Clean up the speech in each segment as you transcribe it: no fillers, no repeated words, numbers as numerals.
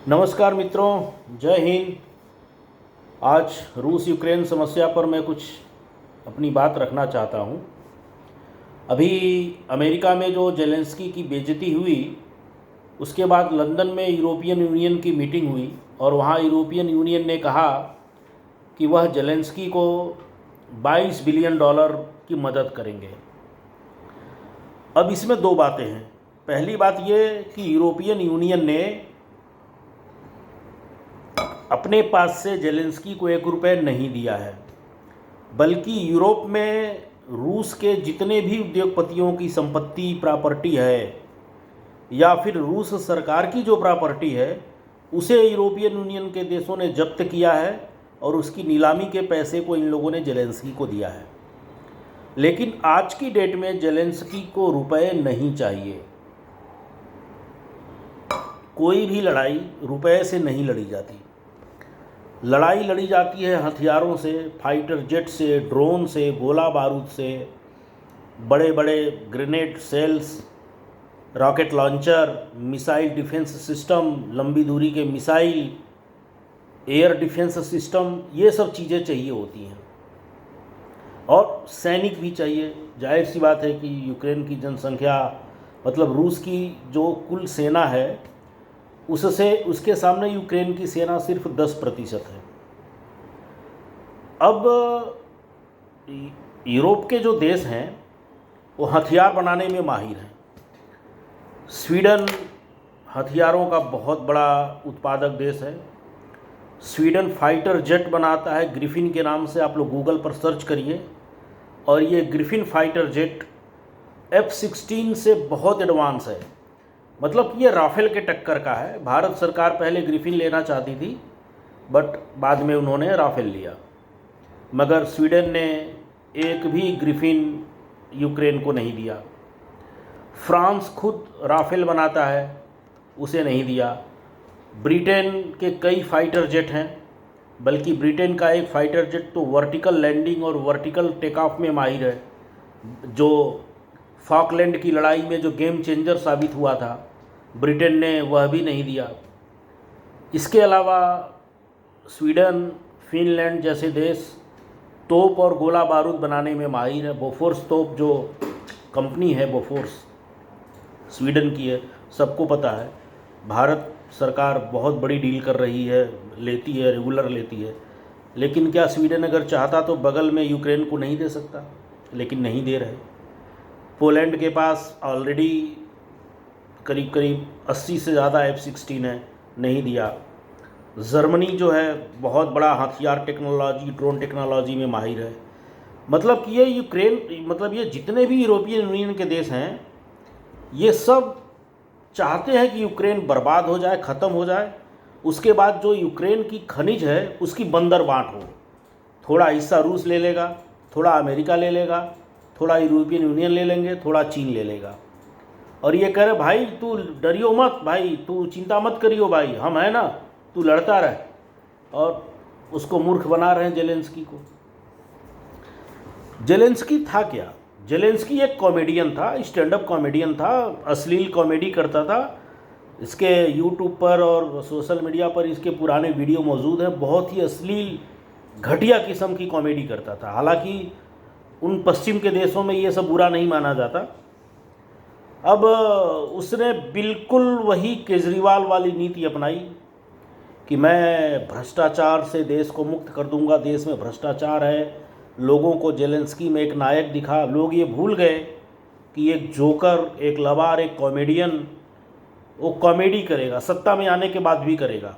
नमस्कार मित्रों, जय हिंद। आज रूस यूक्रेन समस्या पर मैं कुछ अपनी बात रखना चाहता हूँ। अभी अमेरिका में जो जेलेंस्की की बेइज्जती हुई, उसके बाद लंदन में यूरोपियन यूनियन की मीटिंग हुई और वहाँ यूरोपियन यूनियन ने कहा कि वह जेलेंस्की को $22 बिलियन की मदद करेंगे। अब इसमें दो बातें हैं। पहली बात ये कि यूरोपियन यूनियन ने अपने पास से जेलेंस्की को ₹1 नहीं दिया है, बल्कि यूरोप में रूस के जितने भी उद्योगपतियों की संपत्ति प्रॉपर्टी है या फिर रूस सरकार की जो प्रॉपर्टी है, उसे यूरोपियन यूनियन के देशों ने जब्त किया है और उसकी नीलामी के पैसे को इन लोगों ने जेलेंस्की को दिया है। लेकिन आज की डेट में जेलेंस्की को रुपए नहीं चाहिए। कोई भी लड़ाई रुपए से नहीं लड़ी जाती। लड़ाई लड़ी जाती है हथियारों से, फाइटर जेट से, ड्रोन से, गोला बारूद से, बड़े बड़े grenade shells, rocket launcher, missile defence system, लंबी दूरी के मिसाइल, एयर डिफेंस सिस्टम, ये सब चीज़ें चाहिए होती हैं। और सैनिक भी चाहिए। जाहिर सी बात है कि यूक्रेन की जनसंख्या, मतलब रूस की जो कुल सेना है, उससे उसके सामने यूक्रेन की सेना सिर्फ 10% है। अब यूरोप के जो देश हैं वो हथियार बनाने में माहिर हैं। स्वीडन हथियारों का बहुत बड़ा उत्पादक देश है। स्वीडन फाइटर जेट बनाता है ग्रिफिन के नाम से। आप लोग गूगल पर सर्च करिए, और ये ग्रिफिन फाइटर जेट F-16 से बहुत एडवांस है। मतलब कि ये राफेल के टक्कर का है। भारत सरकार पहले ग्रिफिन लेना चाहती थी, बट बाद में उन्होंने राफेल लिया। मगर स्वीडन ने एक भी ग्रिफिन यूक्रेन को नहीं दिया। फ्रांस खुद राफेल बनाता है, उसे नहीं दिया। ब्रिटेन के कई फाइटर जेट हैं, बल्कि ब्रिटेन का एक फाइटर जेट तो वर्टिकल लैंडिंग और वर्टिकल टेक ऑफ में माहिर है, जो फॉकलैंड की लड़ाई में जो गेम चेंजर साबित हुआ था। ब्रिटेन ने वह भी नहीं दिया। इसके अलावा स्वीडन, फिनलैंड जैसे देश तोप और गोला बारूद बनाने में माहिर है। बोफोर्स तोप जो कंपनी है, बोफोर्स स्वीडन की है, सबको पता है। भारत सरकार बहुत बड़ी डील कर रही है, लेती है, रेगुलर लेती है। लेकिन क्या स्वीडन अगर चाहता तो बगल में यूक्रेन को नहीं दे सकता? लेकिन नहीं दे रहे। पोलैंड के पास ऑलरेडी करीब करीब 80 से ज़्यादा F-16 है, नहीं दिया। जर्मनी जो है बहुत बड़ा हथियार टेक्नोलॉजी, ड्रोन टेक्नोलॉजी में माहिर है। मतलब कि ये यूक्रेन, मतलब ये जितने भी यूरोपियन यूनियन के देश हैं, ये सब चाहते हैं कि यूक्रेन बर्बाद हो जाए, ख़त्म हो जाए। उसके बाद जो यूक्रेन की खनिज है उसकी बंदर बांट हो। थोड़ा हिस्सा रूस ले लेगा, थोड़ा अमेरिका ले लेगा, थोड़ा यूरोपियन यूनियन ले लेंगे, थोड़ा चीन ले लेगा। और ये कह रहे भाई तू डरियो मत, भाई तू चिंता मत करियो, भाई हम है ना, तू लड़ता रह। और उसको मूर्ख बना रहे हैं जेलेंस्की को। जेलेंस्की था क्या? जेलेंस्की एक कॉमेडियन था, स्टैंड अप कॉमेडियन था, अश्लील कॉमेडी करता था। इसके यूट्यूब पर और सोशल मीडिया पर इसके पुराने वीडियो मौजूद हैं। बहुत ही अश्लील, घटिया किस्म की कॉमेडी करता था। हालांकि उन पश्चिम के देशों में ये सब बुरा नहीं माना जाता। अब उसने बिल्कुल वही केजरीवाल वाली नीति अपनाई कि मैं भ्रष्टाचार से देश को मुक्त कर दूंगा, देश में भ्रष्टाचार है। लोगों को जेलेंस्की में एक नायक दिखा। लोग ये भूल गए कि एक जोकर, एक लवार, एक कॉमेडियन, वो कॉमेडी करेगा, सत्ता में आने के बाद भी करेगा।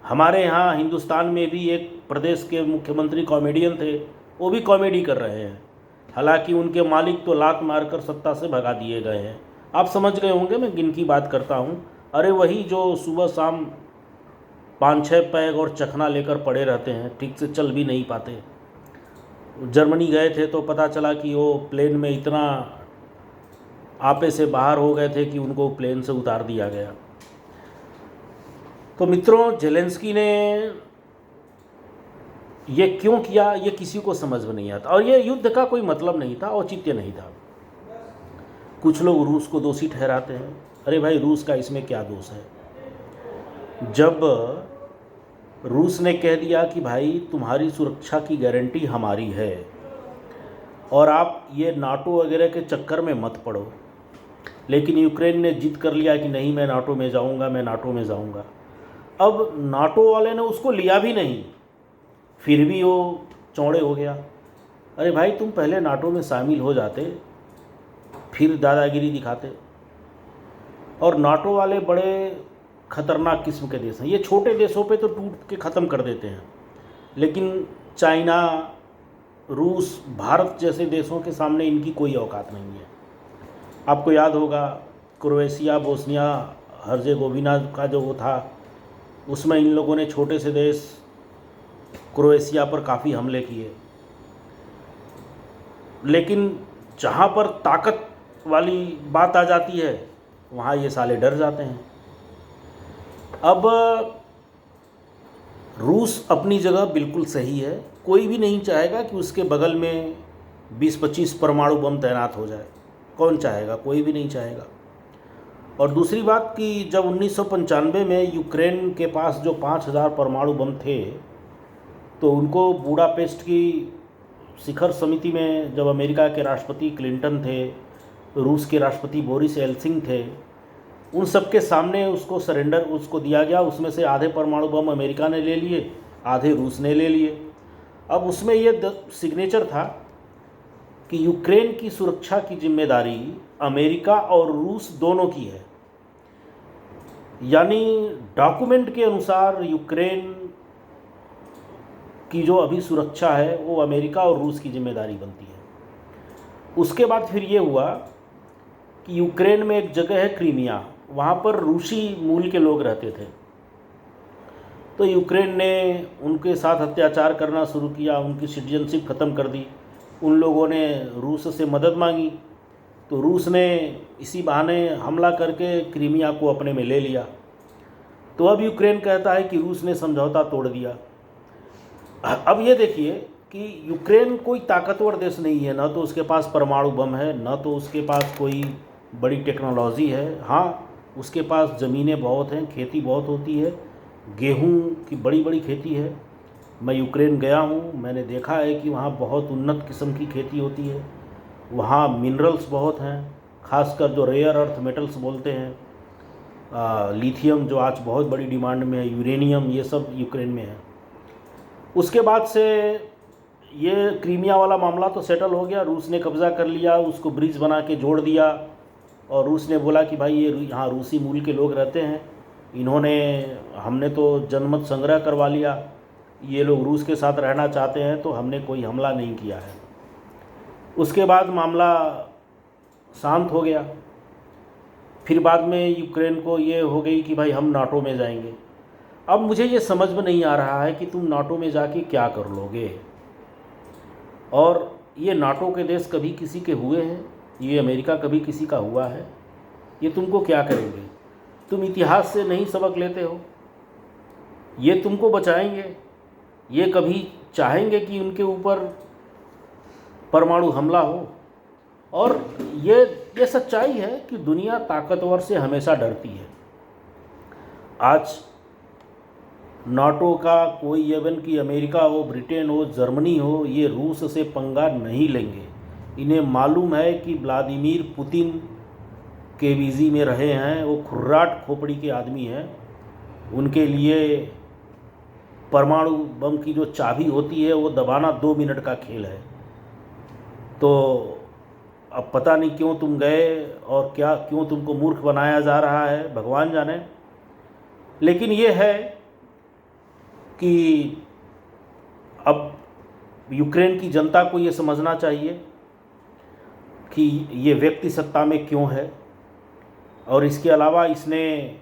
हमारे यहाँ हिंदुस्तान में भी एक प्रदेश के मुख्यमंत्री कॉमेडियन थे, वो भी कॉमेडी कर रहे हैं। हालांकि उनके मालिक तो लात मारकर सत्ता से भगा दिए गए हैं। आप समझ गए होंगे मैं किन की बात करता हूँ। अरे वही जो सुबह शाम 5-6 पैग और चखना लेकर पड़े रहते हैं, ठीक से चल भी नहीं पाते। जर्मनी गए थे तो पता चला कि वो प्लेन में इतना आपे से बाहर हो गए थे कि उनको प्लेन से उतार दिया गया। तो मित्रों, जेलेंस्की ने ये क्यों किया, ये किसी को समझ में नहीं आता। और ये युद्ध का कोई मतलब नहीं था, औचित्य नहीं था। कुछ लोग रूस को दोषी ठहराते हैं। अरे भाई, रूस का इसमें क्या दोष है? जब रूस ने कह दिया कि भाई तुम्हारी सुरक्षा की गारंटी हमारी है और आप ये नाटो वगैरह के चक्कर में मत पड़ो, लेकिन यूक्रेन ने जिद कर लिया कि नहीं मैं नाटो में जाऊंगा, मैं नाटो में जाऊंगा। अब नाटो वाले ने उसको लिया भी नहीं, फिर भी वो चौड़े हो गया। अरे भाई तुम पहले नाटो में शामिल हो जाते, फिर दादागिरी दिखाते। और नाटो वाले बड़े ख़तरनाक किस्म के देश हैं। ये छोटे देशों पे तो टूट के ख़त्म कर देते हैं, लेकिन चाइना, रूस, भारत जैसे देशों के सामने इनकी कोई औकात नहीं है। आपको याद होगा क्रोएशिया, बोस्निया हर्जेगोविना का जो वो था, उसमें इन लोगों ने, छोटे से देश क्रोएशिया पर काफ़ी हमले किए। लेकिन जहाँ पर ताकत वाली बात आ जाती है वहाँ ये साले डर जाते हैं। अब रूस अपनी जगह बिल्कुल सही है, कोई भी नहीं चाहेगा कि उसके बगल में 20-25 परमाणु बम तैनात हो जाए। कौन चाहेगा? कोई भी नहीं चाहेगा। और दूसरी बात कि जब 1995 में यूक्रेन के पास जो 5000 परमाणु बम थे, तो उनको बुडापेस्ट की शिखर समिति में जब अमेरिका के राष्ट्रपति क्लिंटन थे, रूस के राष्ट्रपति बोरिस एल्सिंग थे, उन सब के सामने उसको सरेंडर उसको दिया गया। उसमें से आधे परमाणु बम अमेरिका ने ले लिए, आधे रूस ने ले लिए। अब उसमें ये सिग्नेचर था कि यूक्रेन की सुरक्षा की जिम्मेदारी अमेरिका और रूस दोनों की है। यानी डॉक्यूमेंट के अनुसार यूक्रेन की जो अभी सुरक्षा है वो अमेरिका और रूस की जिम्मेदारी बनती है। उसके बाद फिर ये हुआ कि यूक्रेन में एक जगह है क्रीमिया, वहाँ पर रूसी मूल के लोग रहते थे। तो यूक्रेन ने उनके साथ अत्याचार करना शुरू किया, उनकी सिटीजनशिप ख़त्म कर दी। उन लोगों ने रूस से मदद मांगी, तो रूस ने इसी बहाने हमला करके क्रीमिया को अपने में ले लिया। तो अब यूक्रेन कहता है कि रूस ने समझौता तोड़ दिया। अब ये देखिए कि यूक्रेन कोई ताकतवर देश नहीं है, ना तो उसके पास परमाणु बम है, ना तो उसके पास कोई बड़ी टेक्नोलॉजी है। हाँ, उसके पास ज़मीनें बहुत हैं, खेती बहुत होती है, गेहूं की बड़ी बड़ी खेती है। मैं यूक्रेन गया हूँ, मैंने देखा है कि वहाँ बहुत उन्नत किस्म की खेती होती है। वहाँ मिनरल्स बहुत हैं, खासकर जो रेयर अर्थ मेटल्स बोलते हैं, लिथियम जो आज बहुत बड़ी डिमांड में है, यूरेनियम, ये सब यूक्रेन में है। उसके बाद से ये क्रीमिया वाला मामला तो सेटल हो गया, रूस ने कब्ज़ा कर लिया, उसको ब्रिज बना के जोड़ दिया। और रूस ने बोला कि भाई ये यहाँ रूसी मूल के लोग रहते हैं, हमने तो जनमत संग्रह करवा लिया, ये लोग रूस के साथ रहना चाहते हैं, तो हमने कोई हमला नहीं किया है। उसके बाद मामला शांत हो गया। फिर बाद में यूक्रेन को ये हो गई कि भाई हम नाटो में जाएंगे। अब मुझे ये समझ में नहीं आ रहा है कि तुम नाटो में जाके क्या कर लोगे। और ये नाटो के देश कभी किसी के हुए हैं? ये अमेरिका कभी किसी का हुआ है? ये तुमको क्या करेंगे? तुम इतिहास से नहीं सबक लेते हो? ये तुमको बचाएंगे? ये कभी चाहेंगे कि उनके ऊपर परमाणु हमला हो? और ये सच्चाई है कि दुनिया ताकतवर से हमेशा डरती है। आज नाटो का कोई, इवन कि अमेरिका हो, ब्रिटेन हो, जर्मनी हो, ये रूस से पंगा नहीं लेंगे। इन्हें मालूम है कि व्लादिमीर पुतिन केबीजी में रहे हैं, वो खुर्राट खोपड़ी के आदमी हैं। उनके लिए परमाणु बम की जो चाबी होती है वो दबाना 2 मिनट का खेल है। तो अब पता नहीं क्यों तुम गए और क्यों तुमको मूर्ख बनाया जा रहा है, भगवान जाने। लेकिन ये है कि अब यूक्रेन की जनता को ये समझना चाहिए कि ये व्यक्ति सत्ता में क्यों है। और इसके अलावा इसने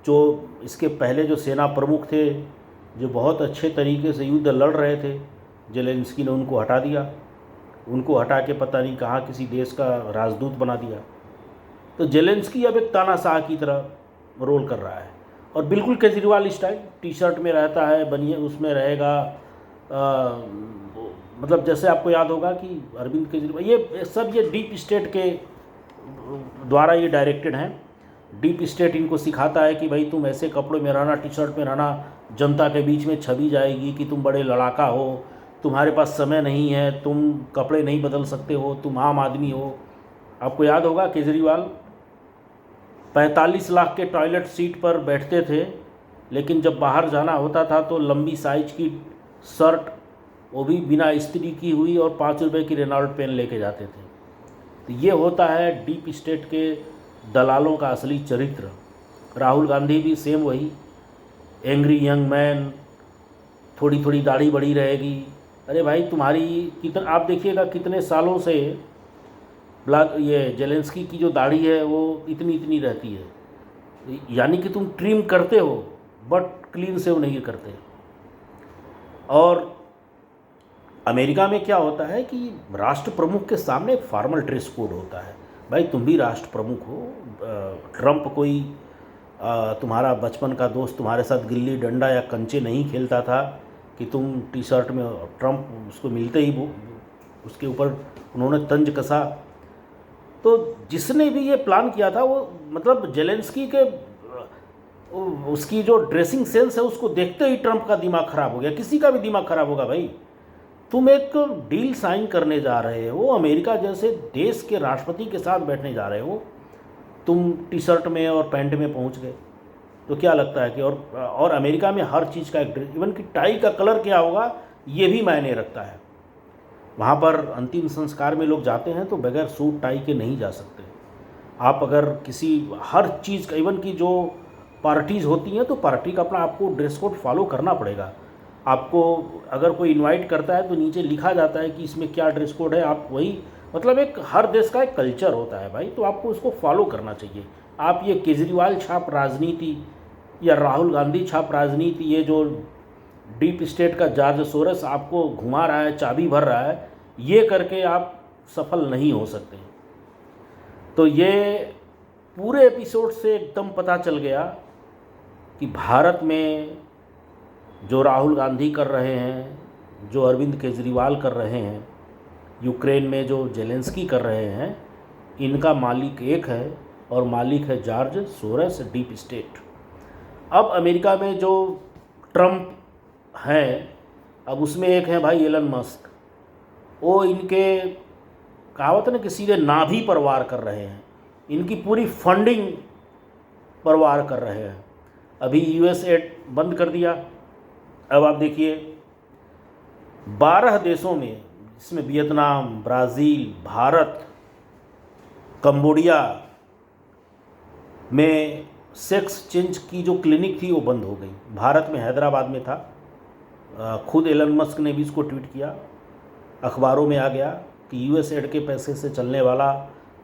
जो इसके पहले जो सेना प्रमुख थे, जो बहुत अच्छे तरीके से युद्ध लड़ रहे थे, जेलेंस्की ने उनको हटा दिया। उनको हटा के पता नहीं कहाँ किसी देश का राजदूत बना दिया। तो जेलेंस्की अब एक तानाशाह की तरह रोल कर रहा है, और बिल्कुल केजरीवाल स्टाइल, टी शर्ट में रहता है, बनिए उसमें रहेगा। मतलब जैसे आपको याद होगा कि अरविंद केजरीवाल, ये सब ये डीप स्टेट के द्वारा ये डायरेक्टेड हैं। डीप स्टेट इनको सिखाता है कि भाई तुम ऐसे कपड़ों में रहना, टी शर्ट में रहना, जनता के बीच में छवि जाएगी कि तुम बड़े लड़ाका हो, तुम्हारे पास समय नहीं है, तुम कपड़े नहीं बदल सकते हो, तुम आम आदमी हो। आपको याद होगा केजरीवाल 45 लाख के टॉयलेट सीट पर बैठते थे, लेकिन जब बाहर जाना होता था तो लंबी साइज की शर्ट, वो भी बिना इस्त्री की हुई, और 5 रुपये की रेनॉल्ट पेन लेके जाते थे। तो ये होता है डीप स्टेट के दलालों का असली चरित्र। राहुल गांधी भी सेम वही, एंग्री यंग मैन, थोड़ी थोड़ी दाढ़ी बड़ी रहेगी। अरे भाई तुम्हारी कितना, आप देखिएगा कितने सालों से ये जेलेंस्की की जो दाढ़ी है वो इतनी इतनी रहती है, यानी कि तुम ट्रिम करते हो बट क्लीन सेव नहीं करते। और अमेरिका में क्या होता है कि राष्ट्र प्रमुख के सामने एक फॉर्मल ड्रेस कोड होता है। भाई तुम भी राष्ट्र प्रमुख हो, ट्रंप कोई तुम्हारा बचपन का दोस्त तुम्हारे साथ गिल्ली डंडा या कंचे नहीं खेलता था कि तुम टी शर्ट में, ट्रंप उसको मिलते ही वो उसके ऊपर उन्होंने तंज कसा। तो जिसने भी ये प्लान किया था वो मतलब जेलेंस्की के उसकी जो ड्रेसिंग सेंस है उसको देखते ही ट्रंप का दिमाग ख़राब हो गया। किसी का भी दिमाग ख़राब होगा भाई। तुम एक डील साइन करने जा रहे हो, अमेरिका जैसे देश के राष्ट्रपति के साथ बैठने जा रहे हो, तुम टी शर्ट में और पैंट में पहुंच गए। तो क्या लगता है कि और अमेरिका में हर चीज़ का एक, इवन कि टाई का कलर क्या होगा ये भी मायने रखता है। वहाँ पर अंतिम संस्कार में लोग जाते हैं तो बगैर सूट टाई के नहीं जा सकते। आप अगर किसी हर चीज़ का, इवन की जो पार्टीज़ होती हैं तो पार्टी का अपना आपको ड्रेस कोड फॉलो करना पड़ेगा। आपको अगर कोई इनवाइट करता है तो नीचे लिखा जाता है कि इसमें क्या ड्रेस कोड है, आप वही, मतलब एक हर देश का एक कल्चर होता है भाई, तो आपको उसको फॉलो करना चाहिए। आप ये केजरीवाल छाप राजनीति या राहुल गांधी छाप राजनीति, ये जो डीप स्टेट का जॉर्ज सोरोस आपको घुमा रहा है, चाबी भर रहा है, ये करके आप सफल नहीं हो सकते। तो ये पूरे एपिसोड से एकदम पता चल गया कि भारत में जो राहुल गांधी कर रहे हैं, जो अरविंद केजरीवाल कर रहे हैं, यूक्रेन में जो जेलेंस्की कर रहे हैं, इनका मालिक एक है और मालिक है जॉर्ज सोरोस, डीप स्टेट। अब अमेरिका में जो ट्रंप हैं, अब उसमें एक है भाई एलन मस्क, वो इनके कहावत है ना कि सीधे नाभि पर वार कर रहे हैं, इनकी पूरी फंडिंग पर वार कर रहे हैं। अभी यूएसएड बंद कर दिया। अब आप देखिए 12 देशों में, जिसमें वियतनाम, ब्राज़ील, भारत, कंबोडिया में सेक्स चेंज की जो क्लिनिक थी वो बंद हो गई। भारत में हैदराबाद में था, खुद एलन मस्क ने भी इसको ट्वीट किया, अखबारों में आ गया कि यूएसएड के पैसे से चलने वाला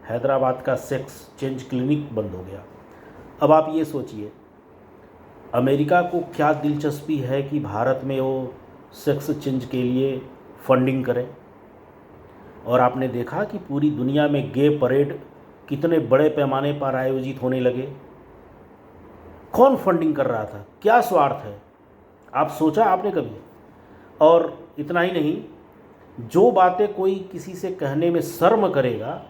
हैदराबाद का सेक्स चेंज क्लिनिक बंद हो गया। अब आप ये सोचिए अमेरिका को क्या दिलचस्पी है कि भारत में वो सेक्स चेंज के लिए फंडिंग करे। और आपने देखा कि पूरी दुनिया में गे परेड कितने बड़े पैमाने पर आयोजित होने लगे। कौन फंडिंग कर रहा था, क्या स्वार्थ है, आप सोचा आपने कभी? और इतना ही नहीं, जो बातें कोई किसी से कहने में शर्म करेगा,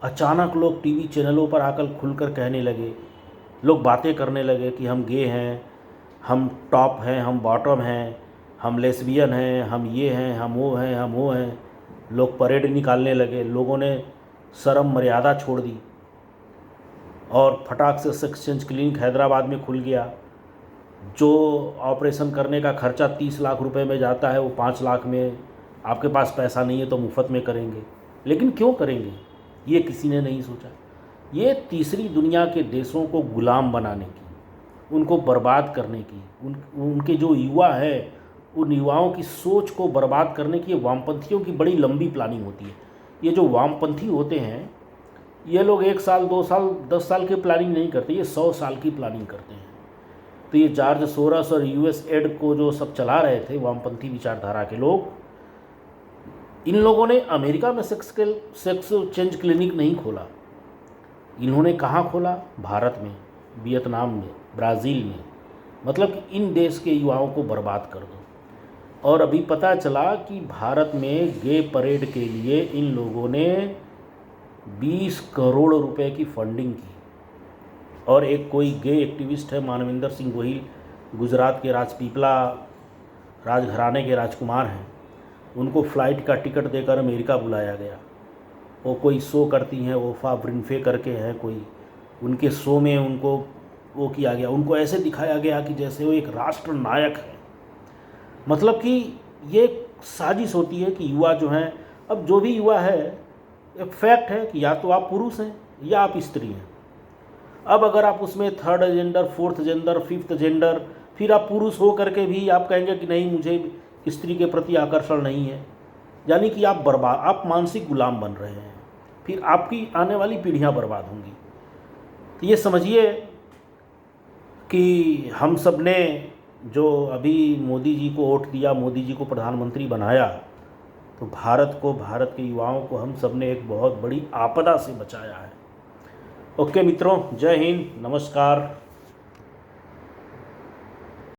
अचानक लोग टीवी चैनलों पर आकर खुलकर कहने लगे। लोग बातें करने लगे कि हम गे हैं, हम टॉप हैं, हम बॉटम हैं, हम लेस्बियन हैं, हम ये हैं, हम वो हैं, हम वो हैं। लोग परेड निकालने लगे, लोगों ने शर्म मर्यादा छोड़ दी और फटाक से सेक्स चेंज क्लिनिक हैदराबाद में खुल गया। जो ऑपरेशन करने का खर्चा 30 लाख रुपए में जाता है वो 5 लाख में, आपके पास पैसा नहीं है तो मुफ्त में करेंगे। लेकिन क्यों करेंगे ये किसी ने नहीं सोचा। ये तीसरी दुनिया के देशों को गुलाम बनाने की, उनको बर्बाद करने की, उनके जो युवा है उन युवाओं की सोच को बर्बाद करने की वामपंथियों की बड़ी लंबी प्लानिंग होती है। ये जो वामपंथी होते हैं ये लोग 1 साल 2 साल 10 साल की प्लानिंग नहीं करते, ये 100 साल की प्लानिंग करते हैं। तो ये जॉर्ज सोरोस और यूएसएड को जो सब चला रहे थे वामपंथी विचारधारा के लोग, इन लोगों ने अमेरिका में सेक्स चेंज क्लिनिक नहीं खोला। इन्होंने कहाँ खोला? भारत में, वियतनाम में, ब्राज़ील में। मतलब कि इन देश के युवाओं को बर्बाद कर दो। और अभी पता चला कि भारत में गे परेड के लिए इन लोगों ने 20 करोड़ रुपए की फंडिंग की। और एक कोई गे एक्टिविस्ट है मानविंदर सिंह गोहिल, गुजरात के राजपीपला राजघराने के राजकुमार हैं, उनको फ़्लाइट का टिकट देकर अमेरिका बुलाया गया। वो कोई शो करती हैं, ओफा ब्रिनफे करके है कोई, उनके शो में उनको वो किया गया, उनको ऐसे दिखाया गया कि जैसे वो एक राष्ट्र नायक है। मतलब कि ये साजिश होती है कि युवा जो हैं, अब जो भी युवा है, एक फैक्ट है कि या तो आप पुरुष हैं या आप स्त्री हैं। अब अगर आप उसमें third gender, fourth gender, fifth gender, फिर आप पुरुष हो करके भी आप कहेंगे कि नहीं मुझे स्त्री के प्रति आकर्षण नहीं है, यानी कि आप बर्बाद, आप मानसिक गुलाम बन रहे हैं, फिर आपकी आने वाली पीढ़ियां बर्बाद होंगी। तो ये समझिए कि हम सब ने जो अभी मोदी जी को वोट दिया, मोदी जी को प्रधानमंत्री बनाया, तो भारत को, भारत के युवाओं को हम सब ने एक बहुत बड़ी आपदा से बचाया है। ओके मित्रों, जय हिंद, नमस्कार।